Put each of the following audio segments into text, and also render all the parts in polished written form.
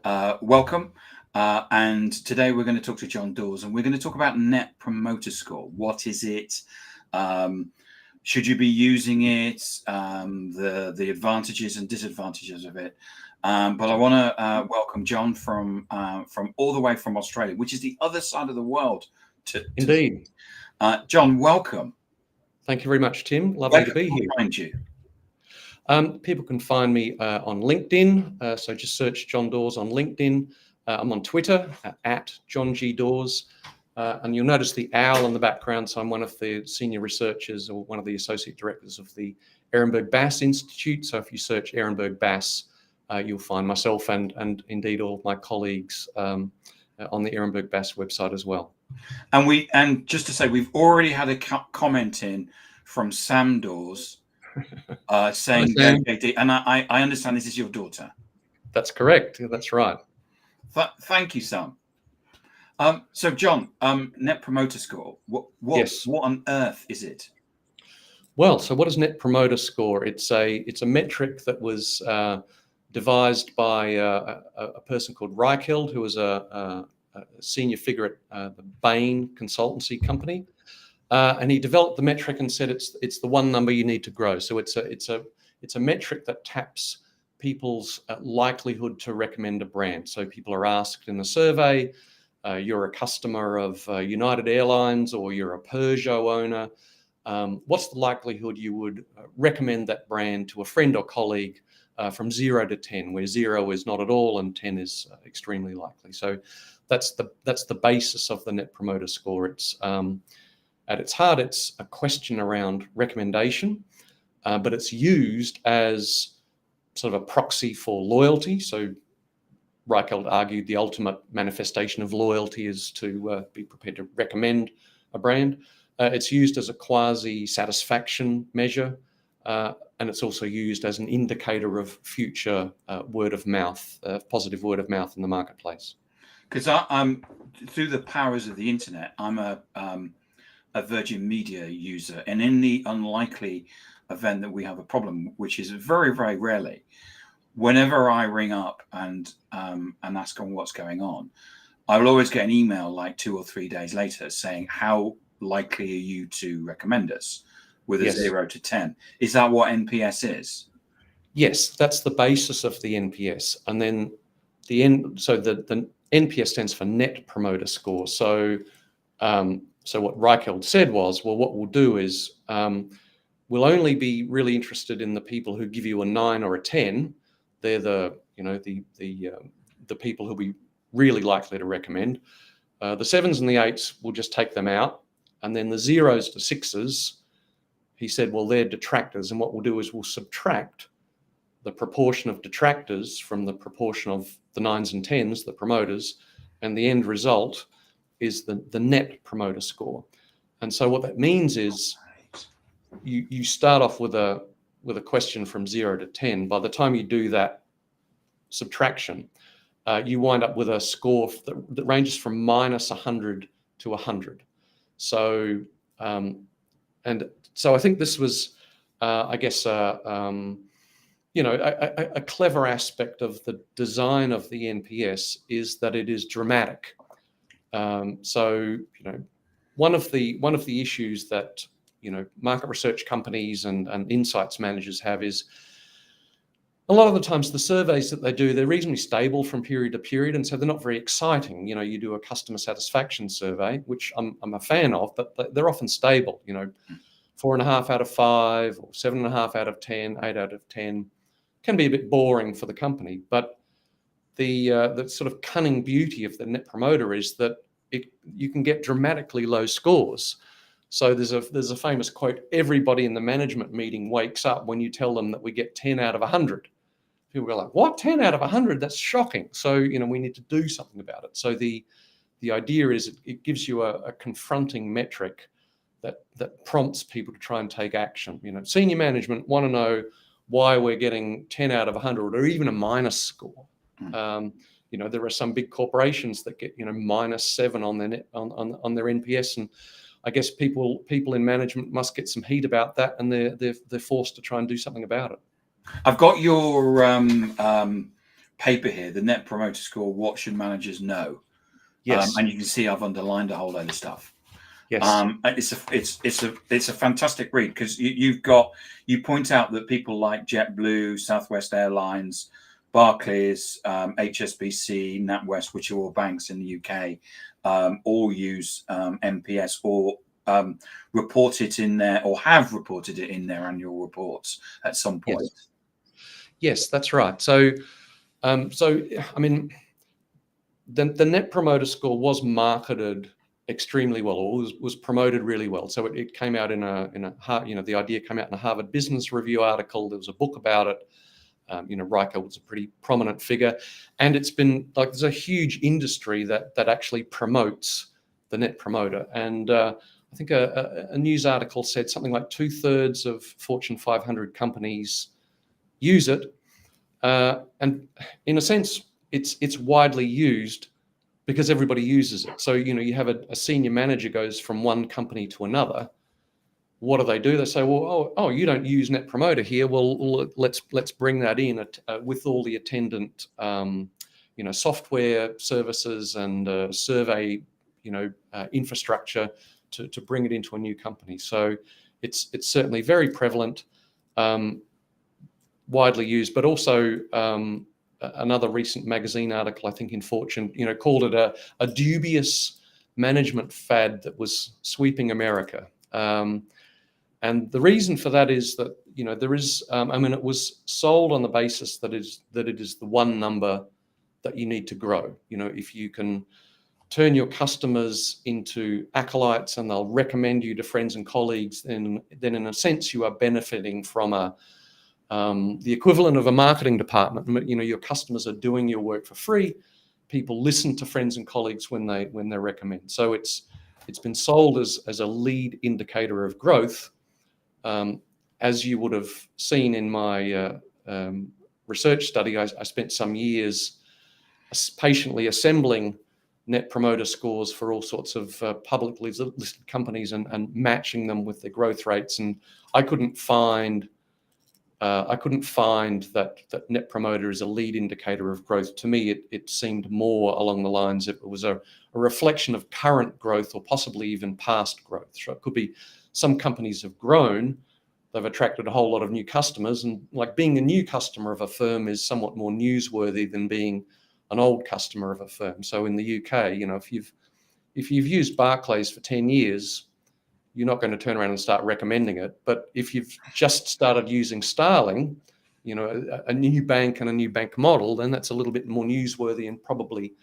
Welcome. And today we're going to talk to John Dawes, and we're going to talk about Net Promoter Score. What is it? Should you be using it? The advantages and disadvantages of it. But I want to welcome John from all the way from Australia, which is the other side of the world. Indeed. John, welcome. Thank you very much, Tim. Lovely to be here. Find you. People can find me on LinkedIn. So just search John Dawes on LinkedIn. I'm on Twitter at John G. Dawes. And you'll notice the owl in the background. So I'm one of the senior researchers or one of the associate directors of the Ehrenberg-Bass Institute. So if you search Ehrenberg-Bass, you'll find myself and indeed all of my colleagues on the Ehrenberg-Bass website as well. And just to say, we've already had a comment in from Sam Dawes saying, and I understand this is your daughter. That's correct. That's right. Thank you, Sam. So, John, Net Promoter Score. What on earth is it? Well, so what is Net Promoter Score? It's a metric that was devised by a person called Reichheld, who was a senior figure at the Bain consultancy company, and he developed the metric and said it's the one number you need to grow. So it's a metric that taps people's likelihood to recommend a brand. So people are asked in the survey, you're a customer of United Airlines or you're a Peugeot owner. What's the likelihood you would recommend that brand to a friend or colleague from 0 to 10, where 0 is not at all and 10 is extremely likely. So that's the basis of the Net Promoter Score. It's at its heart, it's a question around recommendation, but it's used as sort of a proxy for loyalty. So Reichheld argued the ultimate manifestation of loyalty is to be prepared to recommend a brand. It's used as a quasi-satisfaction measure, and it's also used as an indicator of future word of mouth, positive word of mouth in the marketplace. Because I'm through the powers of the internet, I'm a Virgin Media user, and in the unlikely event that we have a problem, which is very, very rarely, whenever I ring up and ask them what's going on, I will always get an email like 2 or 3 days later saying, how likely are you to recommend us, with a 0 to 10? Is that what NPS is? Yes, that's the basis of the NPS. And then the NPS stands for Net Promoter Score. So what Reichheld said was, well, what we'll do is we'll only be really interested in the people who give you a 9 or a 10. They're the people who'll be really likely to recommend. The 7s and the 8s, we'll just take them out. And then the 0s to 6s, he said, well, they're detractors. And what we'll do is we'll subtract the proportion of detractors from the proportion of the 9s and 10s, the promoters, and the end result is the Net Promoter Score. And so what that means is you start off with a question from 0 to 10. By the time you do that subtraction, you wind up with a score that ranges from -100 to 100. So, and so I think this was, I guess, a clever aspect of the design of the NPS is that it is dramatic. So, one of the issues that market research companies and insights managers have is a lot of the times the surveys that they do, they're reasonably stable from period to period, and so they're not very exciting. You do a customer satisfaction survey, which I'm a fan of, but they're often stable. 4.5 out of 5, or 7.5 out of 10, 8 out of 10, can be a bit boring for the company. But the sort of cunning beauty of the Net Promoter is that you can get dramatically low scores. So there's a famous quote: everybody in the management meeting wakes up when you tell them that we get 10 out of 100. People go like, what, 10 out of 100? That's shocking. So, we need to do something about it. So the idea is it gives you a confronting metric that prompts people to try and take action. Senior management want to know why we're getting 10 out of 100 or even a minus score. There are some big corporations that get, -7 on their NPS, and I guess people in management must get some heat about that, and they're forced to try and do something about it. I've got your paper here, the Net Promoter Score, what should managers know? Yes. And you can see I've underlined a whole load of stuff. Yes. It's a fantastic read, because you point out that people like JetBlue, Southwest Airlines, Barclays, HSBC, NatWest, which are all banks in the UK, all use NPS, or report it in their, or have reported it in their annual reports at some point. Yes. Yes, that's right. So, I mean, the Net Promoter Score was marketed extremely well, or was promoted really well. So it came out in a the idea came out in a Harvard Business Review article. There was a book about it. Reichelt was a pretty prominent figure, and it's been like, there's a huge industry that actually promotes the Net Promoter. And I think a news article said something like 2/3 of Fortune 500 companies use it, and in a sense, it's widely used because everybody uses it. So you have a senior manager goes from one company to another. What do? They say, well, oh, you don't use Net Promoter here. Well, let's bring that in with all the attendant, software services and survey, infrastructure to bring it into a new company. So it's certainly very prevalent, widely used, but also another recent magazine article, I think in Fortune, called it a dubious management fad that was sweeping America. And the reason for that is that, there is, it was sold on the basis that it is the one number that you need to grow. If you can turn your customers into acolytes and they'll recommend you to friends and colleagues, then in a sense you are benefiting from the equivalent of a marketing department. Your customers are doing your work for free. People listen to friends and colleagues when they recommend. So it's been sold as a lead indicator of growth. As you would have seen in my research study, I spent some years patiently assembling Net Promoter Scores for all sorts of publicly listed companies and matching them with their growth rates. And I couldn't find that Net Promoter is a lead indicator of growth. To me, it seemed more along the lines of it was a reflection of current growth or possibly even past growth. So it could be some companies have grown, they've attracted a whole lot of new customers, and like being a new customer of a firm is somewhat more newsworthy than being an old customer of a firm. So in the UK, if you've used Barclays for 10 years, you're not going to turn around and start recommending it. But if you've just started using Starling, a new bank and a new bank model, then that's a little bit more newsworthy and probably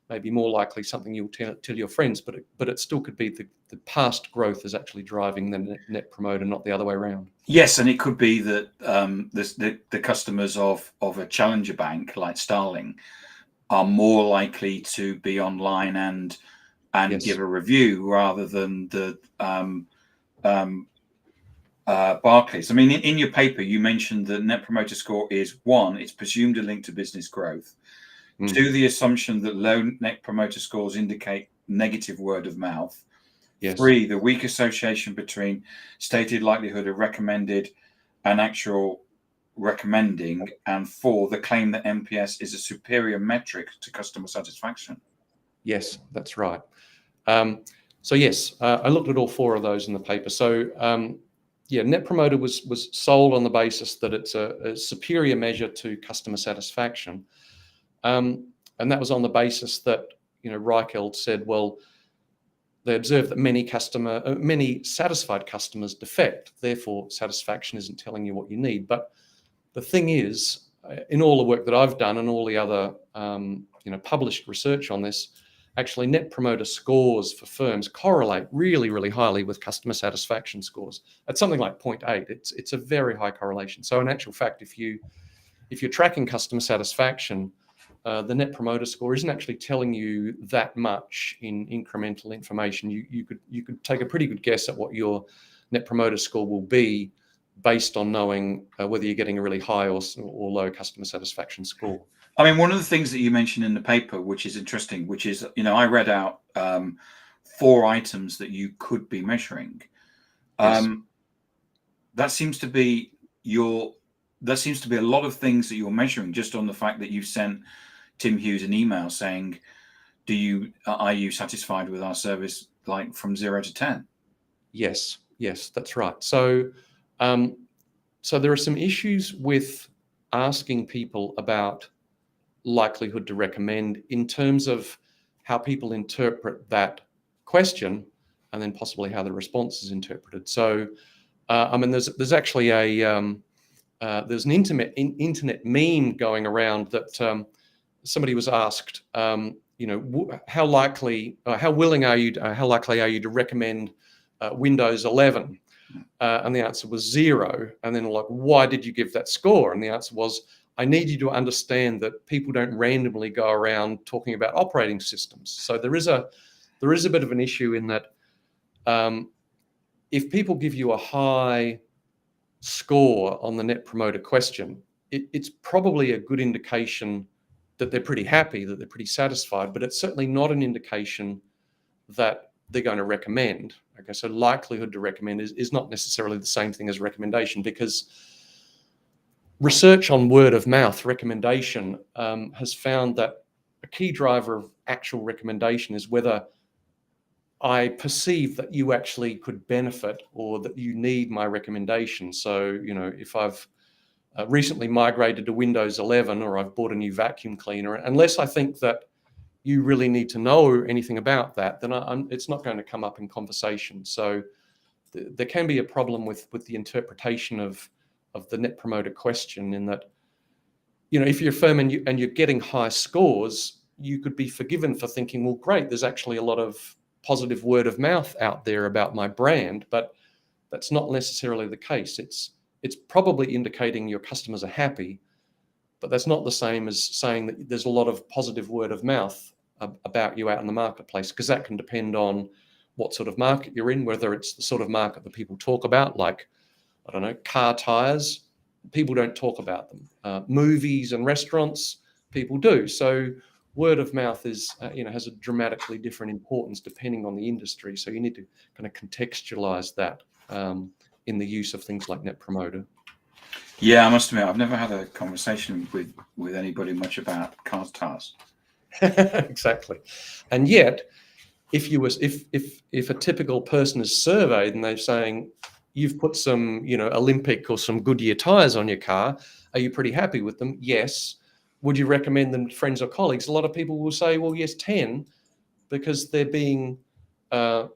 maybe more likely something you'll tell your friends. But it still could be the past growth is actually driving the Net Promoter, not the other way around. Yes, and it could be that the customers of a challenger bank like Starling are more likely to be online and Yes. give a review rather than the Barclays. I mean, in your paper, you mentioned that Net Promoter Score is 1, it's presumed a link to business growth. 2, the assumption that low Net Promoter Scores indicate negative word of mouth. Yes. 3, the weak association between stated likelihood of recommended and actual recommending. And 4, the claim that NPS is a superior metric to customer satisfaction. Yes, that's right. So yes, I looked at all 4 of those in the paper. So Net Promoter was sold on the basis that it's a superior measure to customer satisfaction. And that was on the basis that, Reichelt said, well, they observed that many satisfied customers defect, therefore satisfaction isn't telling you what you need. But the thing is, in all the work that I've done and all the other, published research on this, actually Net Promoter Scores for firms correlate really, really highly with customer satisfaction scores. At something like 0.8, it's a very high correlation. So in actual fact, if you're tracking customer satisfaction, the Net Promoter Score isn't actually telling you that much in incremental information. You could take a pretty good guess at what your Net Promoter Score will be based on knowing whether you're getting a really high or low customer satisfaction score. I mean, one of the things that you mentioned in the paper, which is interesting, which is, I read out 4 items that you could be measuring. Yes. That seems to be your there seems to be a lot of things that you're measuring just on the fact that you've sent Tim Hughes an email saying, are you satisfied with our service, like from 0 to 10? Yes, that's right. So, so there are some issues with asking people about likelihood to recommend in terms of how people interpret that question, and then possibly how the response is interpreted. So, I mean, there's actually there's an internet meme going around that somebody was asked, how likely are you to recommend Windows 11? And the answer was 0. And then like, why did you give that score? And the answer was, I need you to understand that people don't randomly go around talking about operating systems. So there is a bit of an issue in that if people give you a high score on the Net Promoter question, it's probably a good indication that they're pretty happy, that they're pretty satisfied, but it's certainly not an indication that they're going to recommend. Okay, so likelihood to recommend is not necessarily the same thing as recommendation, because research on word of mouth recommendation has found that a key driver of actual recommendation is whether I perceive that you actually could benefit or that you need my recommendation. So, if I've recently migrated to Windows 11 or I've bought a new vacuum cleaner, unless I think that you really need to know anything about that, then it's not going to come up in conversation. So there can be a problem with the interpretation of the Net Promoter question, in that, if you're a firm and you're getting high scores, you could be forgiven for thinking, well, great, there's actually a lot of positive word of mouth out there about my brand, but that's not necessarily the case. It's probably indicating your customers are happy, but that's not the same as saying that there's a lot of positive word of mouth about you out in the marketplace, because that can depend on what sort of market you're in, whether it's the sort of market that people talk about, like, I don't know, car tires. People don't talk about them. Movies and restaurants, people do. So word of mouth is, has a dramatically different importance depending on the industry. So you need to kind of contextualize that in the use of things like Net Promoter. Yeah, I must admit, I've never had a conversation with anybody much about car tires. Exactly. And yet, if a typical person is surveyed and they're saying, you've put some, Olympic or some Goodyear tires on your car, are you pretty happy with them? Yes. Would you recommend them to friends or colleagues? A lot of people will say, well, yes, 10, because they're being, they're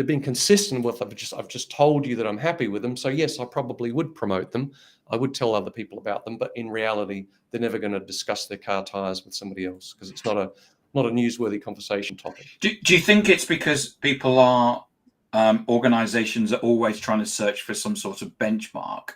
being consistent with, I've just told you that I'm happy with them. So yes, I probably would promote them. I would tell other people about them, but in reality, they're never going to discuss their car tires with somebody else, because it's not a newsworthy conversation topic. Do you think it's because people are, organizations are always trying to search for some sort of benchmark?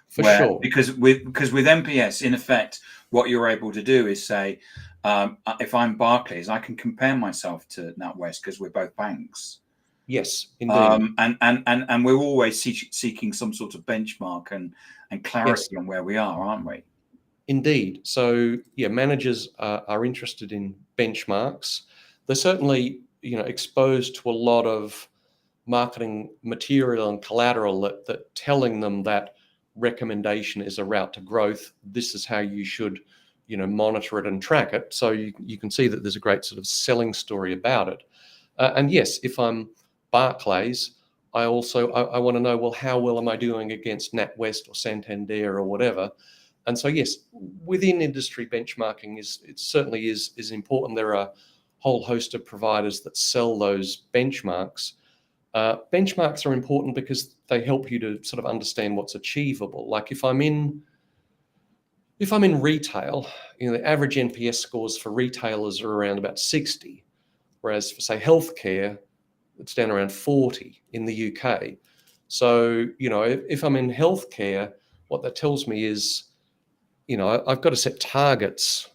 For sure. Because with NPS, in effect, what you're able to do is say, if I'm Barclays, I can compare myself to NatWest because we're both banks. Yes, indeed. And we're always seeking some sort of benchmark and clarity on where we are, aren't we? Indeed. So yeah, managers are interested in benchmarks. They're certainly, exposed to a lot of marketing material and collateral that telling them that recommendation is a route to growth. This is how you should, monitor it and track it. So you can see that there's a great sort of selling story about it. And yes, if I'm Barclays, I want to know, well, how well am I doing against NatWest or Santander or whatever? And so yes, within industry benchmarking it certainly is important. There are a whole host of providers that sell those benchmarks. Benchmarks are important because they help you to sort of understand what's achievable. Like if I'm in retail, the average NPS scores for retailers are around about 60, whereas for say healthcare, it's down around 40 in the UK. So, if I'm in healthcare, what that tells me is, I've got to set targets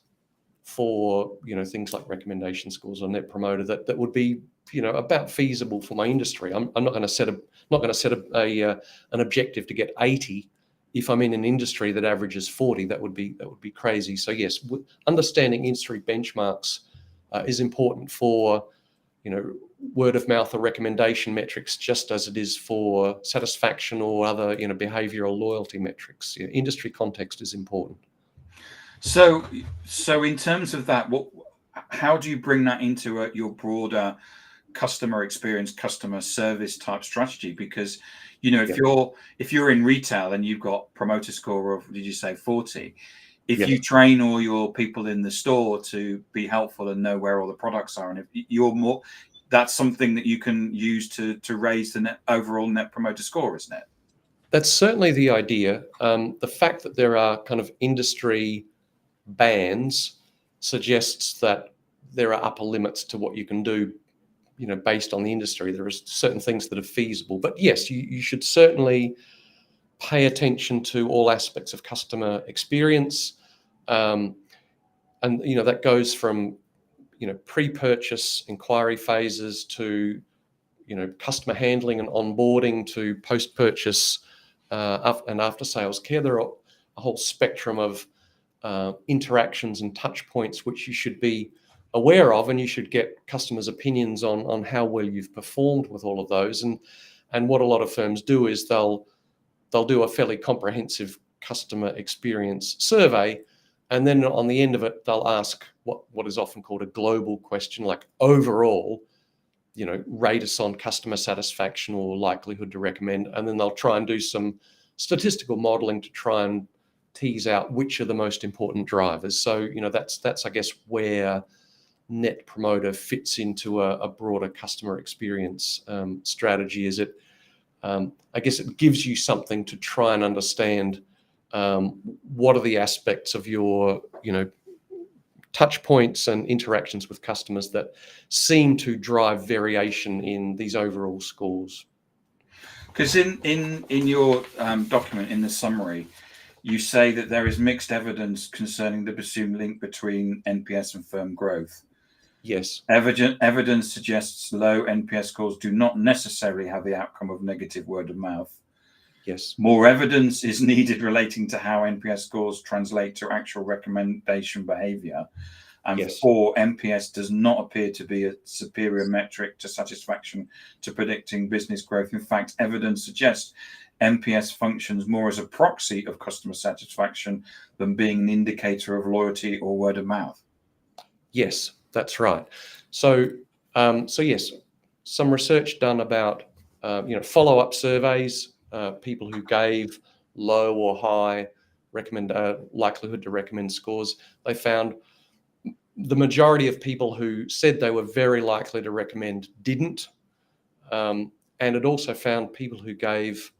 for, things like recommendation scores or Net Promoter that would be, about feasible for my industry. I'm not going to set an objective to get 80 if I'm in an industry that averages 40. That would be crazy. So yes, understanding industry benchmarks is important for, word of mouth or recommendation metrics, just as it is for satisfaction or other, behavioral loyalty metrics. Industry context is important. So in terms of that, how do you bring that into your broader customer experience, customer service type strategy? Because if you're in retail and you've got promoter score of, did you say 40? If Yes. you train all your people in the store to be helpful and know where all the products are, and if you're more, that's something that you can use to raise the overall net promoter score, isn't it? That's certainly the idea. The fact that there are kind of industry bands suggests that there are upper limits to what you can do, based on the industry. There are certain things that are feasible. But yes, you should certainly pay attention to all aspects of customer experience. And that goes from pre-purchase inquiry phases to customer handling and onboarding to post-purchase and after-sales care. There are a whole spectrum of interactions and touch points which you should be aware of, and you should get customers' opinions on how well you've performed with all of those. And what a lot of firms do is they'll do a fairly comprehensive customer experience survey, and then on the end of it, they'll ask what is often called a global question, like overall, rate us on customer satisfaction or likelihood to recommend, and then they'll try and do some statistical modeling to try and tease out which are the most important drivers. So, that's I guess where Net Promoter fits into a broader customer experience strategy. Is it? I guess it gives you something to try and understand what are the aspects of your, touch points and interactions with customers that seem to drive variation in these overall scores. Because in your document, in the summary, you say that there is mixed evidence concerning the presumed link between NPS and firm growth. Yes. Evidence suggests low NPS scores do not necessarily have the outcome of negative word of mouth. Yes. More evidence is needed relating to how NPS scores translate to actual recommendation behavior. And Yes. 4, NPS does not appear to be a superior metric to satisfaction to predicting business growth. In fact, evidence suggests NPS functions more as a proxy of customer satisfaction than being an indicator of loyalty or word of mouth. Yes, that's right. So yes, some research done about follow-up surveys, people who gave low or high likelihood to recommend scores. They found the majority of people who said they were very likely to recommend didn't, and it also found people who gave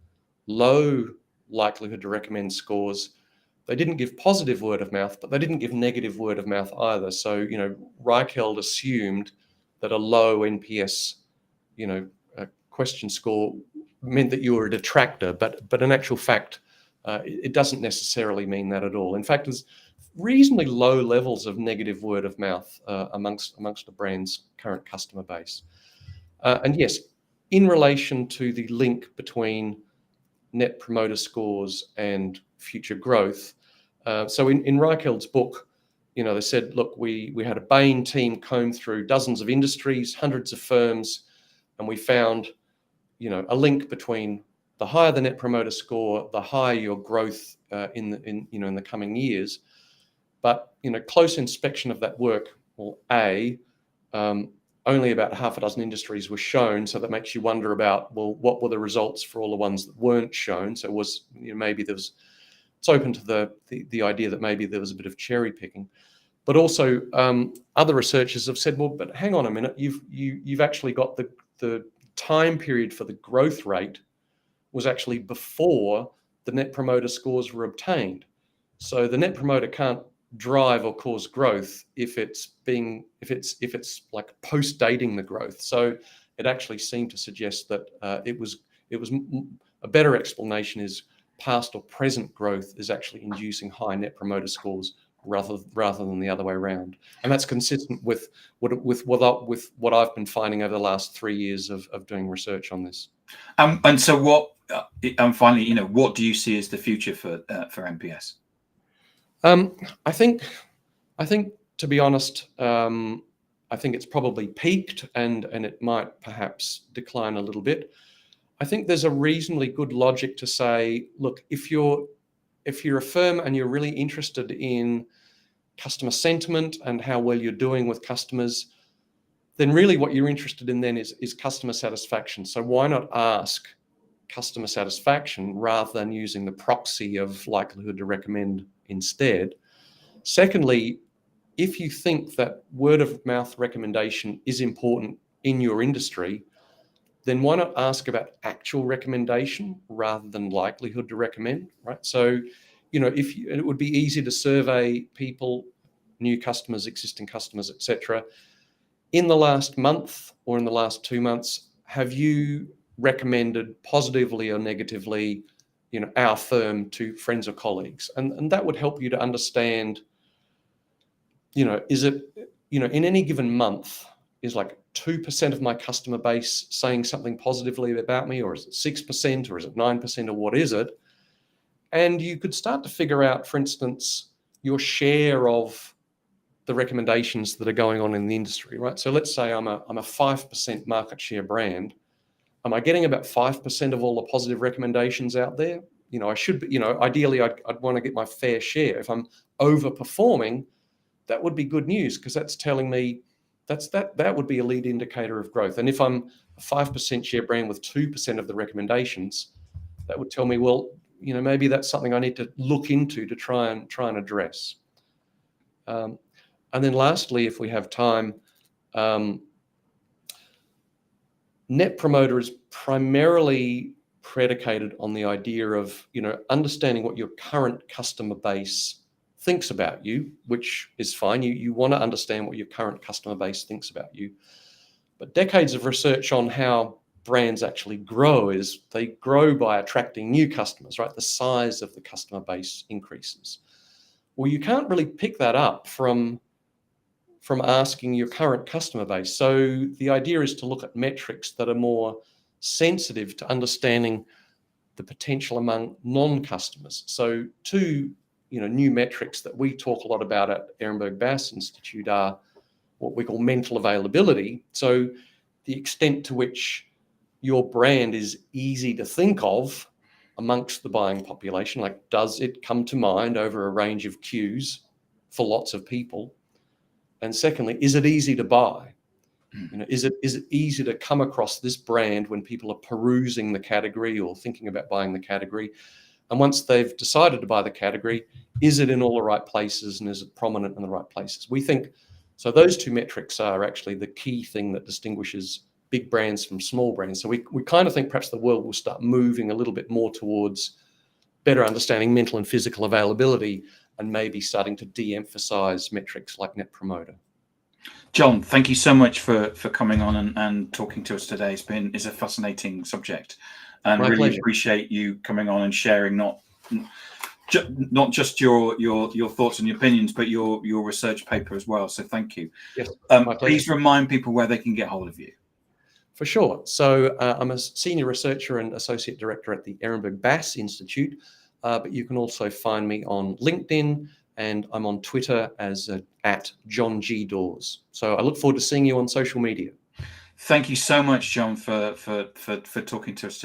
low likelihood to recommend scores. They didn't give positive word of mouth, but they didn't give negative word of mouth either. So, Reichheld assumed that a low NPS, question score meant that you were a detractor, but in actual fact, it doesn't necessarily mean that at all. In fact, there's reasonably low levels of negative word of mouth amongst the brand's current customer base. And yes, in relation to the link between Net Promoter Scores and future growth. So in Reicheld's book, they said, look, we had a Bain team comb through dozens of industries, hundreds of firms, and we found, a link between the higher the Net Promoter Score, the higher your growth in the coming years. But close inspection of that work, well, only about half a dozen industries were shown, so that makes you wonder about, well, what were the results for all the ones that weren't shown? So it was, maybe it's open to the idea that maybe there was a bit of cherry picking, but also other researchers have said, well, but hang on a minute, you've actually got the time period for the growth rate was actually before the Net Promoter Scores were obtained. So the Net Promoter can't drive or cause growth if it's like post-dating the growth. So it actually seemed to suggest that it was a better explanation is past or present growth is actually inducing high Net Promoter Scores rather than the other way around. And that's consistent with what I've been finding over the last 3 years of doing research on this. And so and finally, what do you see as the future for NPS? I think to be honest, I think it's probably peaked, and it might perhaps decline a little bit. I think there's a reasonably good logic to say, look, if you're a firm and you're really interested in customer sentiment and how well you're doing with customers, then really what you're interested in then is customer satisfaction. So why not ask customer satisfaction rather than using the proxy of likelihood to recommend instead? Secondly, if you think that word of mouth recommendation is important in your industry, then why not ask about actual recommendation rather than likelihood to recommend, right? So, it would be easy to survey people, new customers, existing customers, etc. In the last month or in the last 2 months, have you recommended positively or negatively, our firm to friends or colleagues? And that would help you to understand, is it, in any given month, is like 2% of my customer base saying something positively about me, or is it 6%, or is it 9%, or what is it? And you could start to figure out, for instance, your share of the recommendations that are going on in the industry, right? So let's say I'm a 5% market share brand. Am I getting about 5% of all the positive recommendations out there? I should be, ideally I'd want to get my fair share. If I'm overperforming, that would be good news, because that's telling me that would be a lead indicator of growth. And if I'm a 5% share brand with 2% of the recommendations, that would tell me, well, maybe that's something I need to look into to try and address. And then lastly, if we have time, Net Promoter is primarily predicated on the idea of, understanding what your current customer base thinks about you, which is fine. You want to understand what your current customer base thinks about you. But decades of research on how brands actually grow is they grow by attracting new customers, right? The size of the customer base increases. Well, you can't really pick that up from asking your current customer base. So the idea is to look at metrics that are more sensitive to understanding the potential among non-customers. So two new metrics that we talk a lot about at Ehrenberg-Bass Institute are what we call mental availability. So the extent to which your brand is easy to think of amongst the buying population, like does it come to mind over a range of cues for lots of people? And secondly, is it easy to buy? Is it easy to come across this brand when people are perusing the category or thinking about buying the category? And once they've decided to buy the category, is it in all the right places, and is it prominent in the right places? We think, so those two metrics are actually the key thing that distinguishes big brands from small brands. So we kind of think perhaps the world will start moving a little bit more towards better understanding mental and physical availability, and maybe starting to de-emphasize metrics like Net Promoter. John, thank you so much for coming on and talking to us today. It's a fascinating subject, and My really pleasure. appreciate you coming on and sharing not just your thoughts and your opinions, but your research paper as well. So thank you. Yes, my pleasure. Please remind people where they can get hold of you. For sure. So I'm a senior researcher and associate director at the Ehrenberg-Bass Institute, but you can also find me on LinkedIn, and I'm on Twitter as at John G. Dawes. So I look forward to seeing you on social media. Thank you so much, John, for talking to us today.